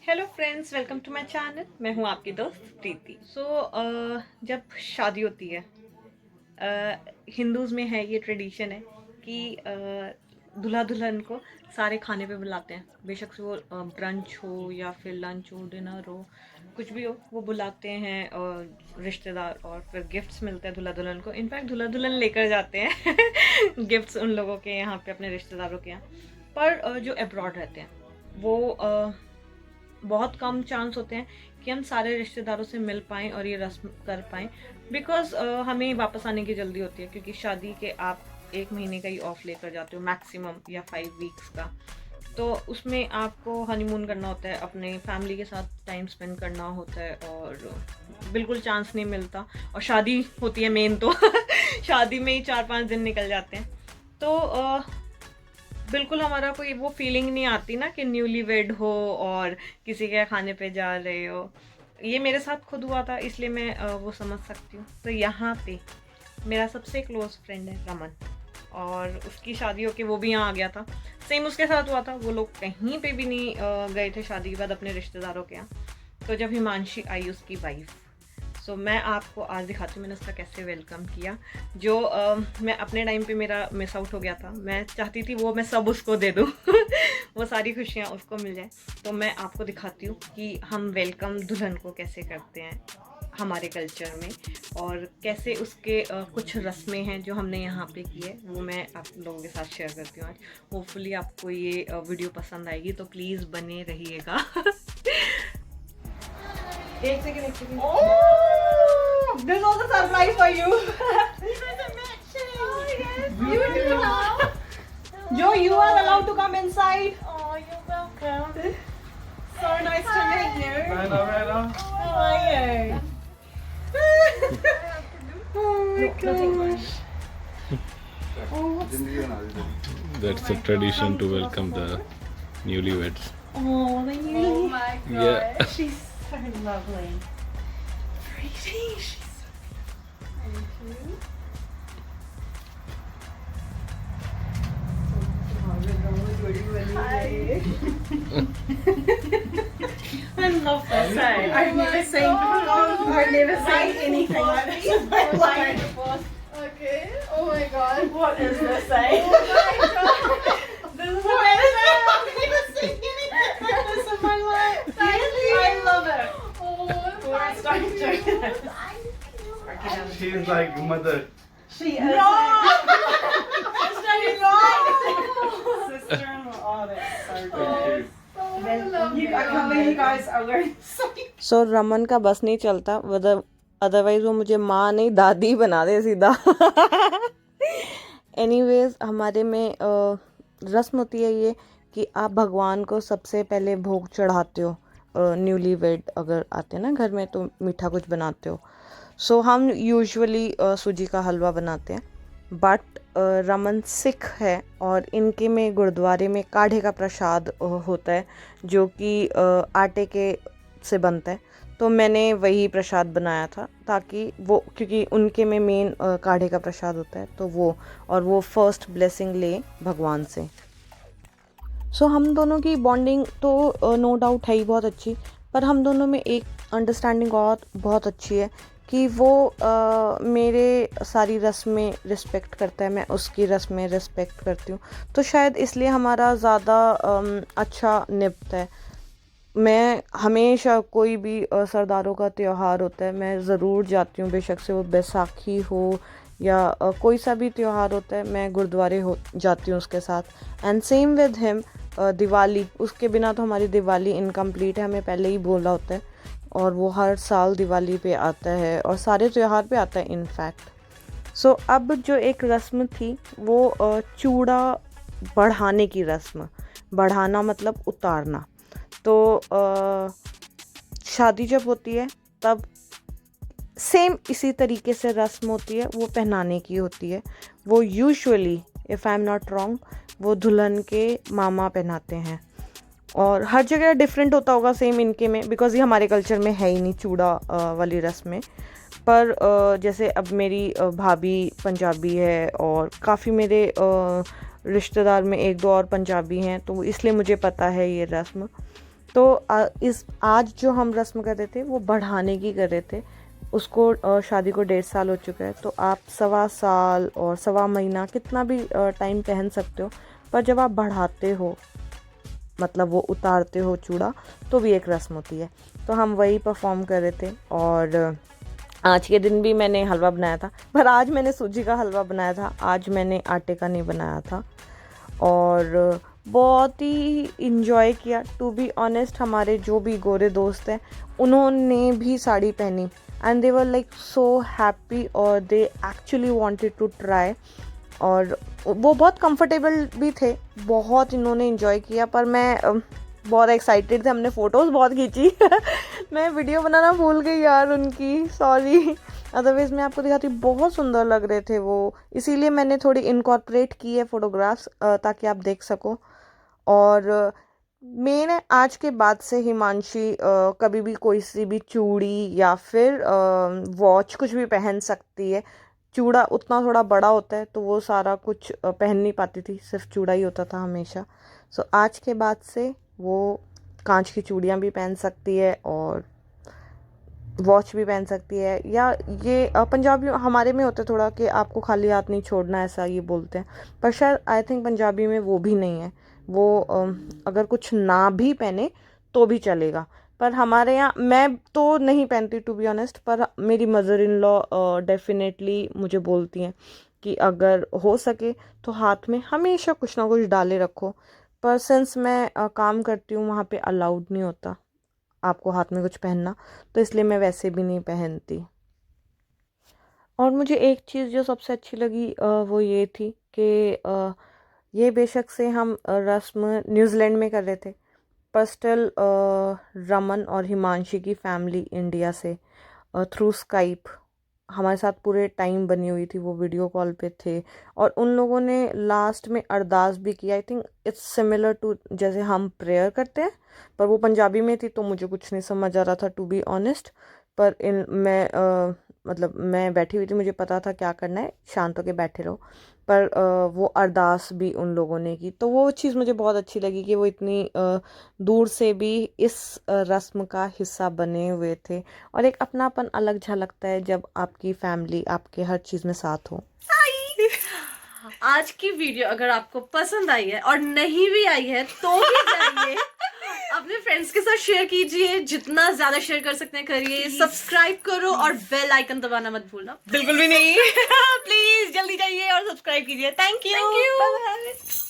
Hello friends, welcome to my channel. मैं हूं आपकी दोस्त प्रीति। जब शादी होती है, हिंदूज़ में है ये ट्रेडिशन है कि दूल्हा दुल्हन को सारे खाने पे बुलाते हैं। बेशक से वो ब्रंच हो या फिर लंच हो, डिनर हो, कुछ भी हो, वो बुलाते हैं और रिश्तेदार, और फिर गिफ्ट्स मिलते हैं दूल्हा दुल्हन को। इनफैक्ट दूल्हा दुल्हन लेकर जाते हैं गिफ्ट्स उन लोगों के यहाँ पे, अपने रिश्तेदारों के यहाँ। पर जो अब्रॉड रहते हैं वो बहुत कम चांस होते हैं कि हम सारे रिश्तेदारों से मिल पाएँ और ये रस्म कर पाएँ, बिकॉज़ हमें वापस आने की जल्दी होती है, क्योंकि शादी के आप 1 महीने का ही ऑफ लेकर जाते हो मैक्सिमम, या 5 वीक्स का। तो उसमें आपको हनीमून करना होता है, अपने फैमिली के साथ टाइम स्पेंड करना होता है, और बिल्कुल चांस नहीं मिलता। और शादी होती है मेन तो शादी में ही 4-5 दिन निकल जाते हैं। तो बिल्कुल हमारा कोई वो फीलिंग नहीं आती ना कि न्यूली वेड हो और किसी के खाने पे जा रहे हो। ये मेरे साथ खुद हुआ था, इसलिए मैं वो समझ सकती हूँ। तो यहाँ पे मेरा सबसे क्लोज फ्रेंड है रमन, और उसकी शादी होके वो भी यहाँ आ गया था। सेम उसके साथ हुआ था, वो लोग कहीं पे भी नहीं गए थे शादी के बाद अपने रिश्तेदारों के यहाँ। तो जब हिमांशी आई, उसकी वाइफ, सो मैं आपको आज दिखाती हूँ मैंने उसका कैसे वेलकम किया। जो मैं अपने टाइम पे मेरा मिस आउट हो गया था, मैं चाहती थी वो मैं सब उसको दे दूँ वो सारी खुशियाँ उसको मिल जाए। तो मैं आपको दिखाती हूँ कि हम वेलकम दुल्हन को कैसे करते हैं हमारे कल्चर में, और कैसे उसके कुछ रस्में हैं जो हमने यहाँ पे की है, वो मैं आप लोगों के साथ शेयर करती हूँ आज। होपफुली आपको ये वीडियो पसंद आएगी, तो प्लीज़ बने रहिएगा एक second This was a surprise for you. Oh, yes. Beautiful. Joe, you are allowed to come inside. Oh, you're welcome. So nice to meet you. Rana. How are you? Oh my gosh. That's the tradition to welcome the newlyweds. Oh, the new. Oh my god. Yeah. She's so lovely. Pretty. She's Hi. I love this side. I've never seen anything like this in my life. Okay. Oh my god. What is this Oh side? my god. This is amazing. I've never seen anything like this in my life. I love it. Oh, We're starting to do this. She's like mother. She is. No! Sister-in-law! Sister-in-law. Oh, that's so good. I can't believe you guys are wearing so Raman का बस नहीं चलता, otherwise वो मुझे माँ नहीं दादी बना दे सीधा एनीवेज, हमारे में रस्म होती है ये कि आप भगवान को सबसे पहले भोग चढ़ाते हो। न्यूली वेड अगर आते हैं ना घर में तो मीठा कुछ बनाते हो। सो हम यूजुअली सूजी का हलवा बनाते हैं, बट रमन सिख है और इनके में गुरुद्वारे में काढ़े का प्रसाद होता है, जो कि आटे के से बनता है। तो मैंने वही प्रसाद बनाया था, ताकि वो, क्योंकि उनके में मेन काढ़े का प्रसाद होता है, तो वो फर्स्ट ब्लेसिंग ले भगवान से। सो हम दोनों की बॉन्डिंग तो नो डाउट है ही बहुत अच्छी, पर हम दोनों में एक अंडरस्टैंडिंग बहुत अच्छी है कि वो मेरे सारी रस्में रिस्पेक्ट करता है, मैं उसकी रस्में रिस्पेक्ट करती हूँ। तो शायद इसलिए हमारा ज़्यादा अच्छा निभता है। मैं हमेशा कोई भी सरदारों का त्यौहार होता है मैं ज़रूर जाती हूँ, बेशक से वो बैसाखी हो या कोई सा भी त्यौहार होता है, मैं गुरुद्वारे जाती हूँ उसके साथ। And same with him, Diwali, उसके बिना तो हमारी दिवाली इनकम्प्लीट है, हमें पहले ही बोला होता है, और वो हर साल दिवाली पे आता है और सारे त्यौहार पे आता है इनफैक्ट। सो अब जो एक रस्म थी वो चूड़ा बढ़ाने की रस्म, बढ़ाना मतलब उतारना। तो शादी जब होती है तब सेम इसी तरीके से रस्म होती है, वो पहनाने की होती है। वो usually, if I am not wrong, वो दुल्हन के मामा पहनाते हैं, और हर जगह डिफरेंट होता होगा सेम इनके में, बिकॉज़ ये हमारे कल्चर में है ही नहीं चूड़ा वाली रस्में। पर जैसे अब मेरी भाभी पंजाबी है और काफ़ी मेरे रिश्तेदार में 1-2 और पंजाबी हैं, तो इसलिए मुझे पता है ये रस्म। तो इस आज जो हम रस्म कर रहे थे वो बढ़ाने की कर रहे थे। उसको शादी को 1.5 साल हो चुका है, तो आप 1.25 साल और 1.25 महीना कितना भी टाइम पहन सकते हो, पर जब आप बढ़ाते हो मतलब वो उतारते हो चूड़ा, तो भी एक रस्म होती है। तो हम वही परफॉर्म कर रहे थे। और आज के दिन भी मैंने हलवा बनाया था, पर आज मैंने सूजी का हलवा बनाया था, आज मैंने आटे का नहीं बनाया था। और बहुत ही इंजॉय किया। टू बी ऑनेस्ट, हमारे जो भी गोरे दोस्त हैं उन्होंने भी साड़ी पहनी and they were like so happy और they actually wanted to try. और वो बहुत कंफर्टेबल भी थे, बहुत इन्होंने इन्जॉय किया। पर मैं बहुत एक्साइटेड थे, हमने फ़ोटोज़ बहुत खींची मैं वीडियो बनाना भूल गई यार उनकी, सॉरी। अदरवाइज़ मैं आपको दिखाती, बहुत सुंदर लग रहे थे वो, इसीलिए मैंने थोड़ी इनकॉर्पोरेट की है फ़ोटोग्राफ्स ताकि आप देख सको। और मेन है आज के बाद से हिमांशी कभी भी कोई सी भी चूड़ी या फिर वॉच कुछ भी पहन सकती है। चूड़ा उतना थोड़ा बड़ा होता है तो वो सारा कुछ पहन नहीं पाती थी, सिर्फ चूड़ा ही होता था हमेशा। सो आज के बाद से वो कांच की चूड़ियाँ भी पहन सकती है और वॉच भी पहन सकती है। या ये पंजाबी हमारे में होता है थोड़ा कि आपको खाली हाथ नहीं छोड़ना, ऐसा ये बोलते हैं। पर शायद आई थिंक पंजाबी में वो भी नहीं है, वो अगर कुछ ना भी पहने तो भी चलेगा। पर हमारे यहाँ मैं तो नहीं पहनती टू बी ऑनेस्ट, पर मेरी मदर इन लॉ डेफिनेटली मुझे बोलती हैं कि अगर हो सके तो हाथ में हमेशा कुछ ना कुछ डाले रखो। पर सिंस मैं काम करती हूँ वहाँ पे अलाउड नहीं होता आपको हाथ में कुछ पहनना, तो इसलिए मैं वैसे भी नहीं पहनती। और मुझे एक चीज़ जो सबसे अच्छी लगी वो ये थी कि ये बेशक से हम रस्म न्यूज़ीलैंड में कर रहे थे, पर स्टिल रमन और हिमांशी की फैमिली इंडिया से थ्रू स्काइप हमारे साथ पूरे टाइम बनी हुई थी, वो वीडियो कॉल पे थे। और उन लोगों ने लास्ट में अरदास भी किया। I think it's similar to जैसे हम प्रेयर करते हैं, पर वो पंजाबी में थी तो मुझे कुछ नहीं समझ आ रहा था टू बी ऑनेस्ट। पर मतलब मैं बैठी हुई थी, मुझे पता था क्या करना है, शांत होकर बैठे रहो। पर वो अरदास भी उन लोगों ने की, तो वो चीज़ मुझे बहुत अच्छी लगी कि वो इतनी दूर से भी इस रस्म का हिस्सा बने हुए थे। और एक अपनापन अलग झलकता है जब आपकी फैमिली आपके हर चीज़ में साथ हो। आज की वीडियो अगर आपको पसंद आई है और नहीं भी आई है तो भी जाइए अपने फ्रेंड्स के साथ शेयर कीजिए, जितना ज्यादा शेयर कर सकते हैं करिए, सब्सक्राइब करो और बेल आइकन दबाना मत भूलना, बिल्कुल भी नहीं प्लीज जल्दी जाइए और सब्सक्राइब कीजिए। Thank you.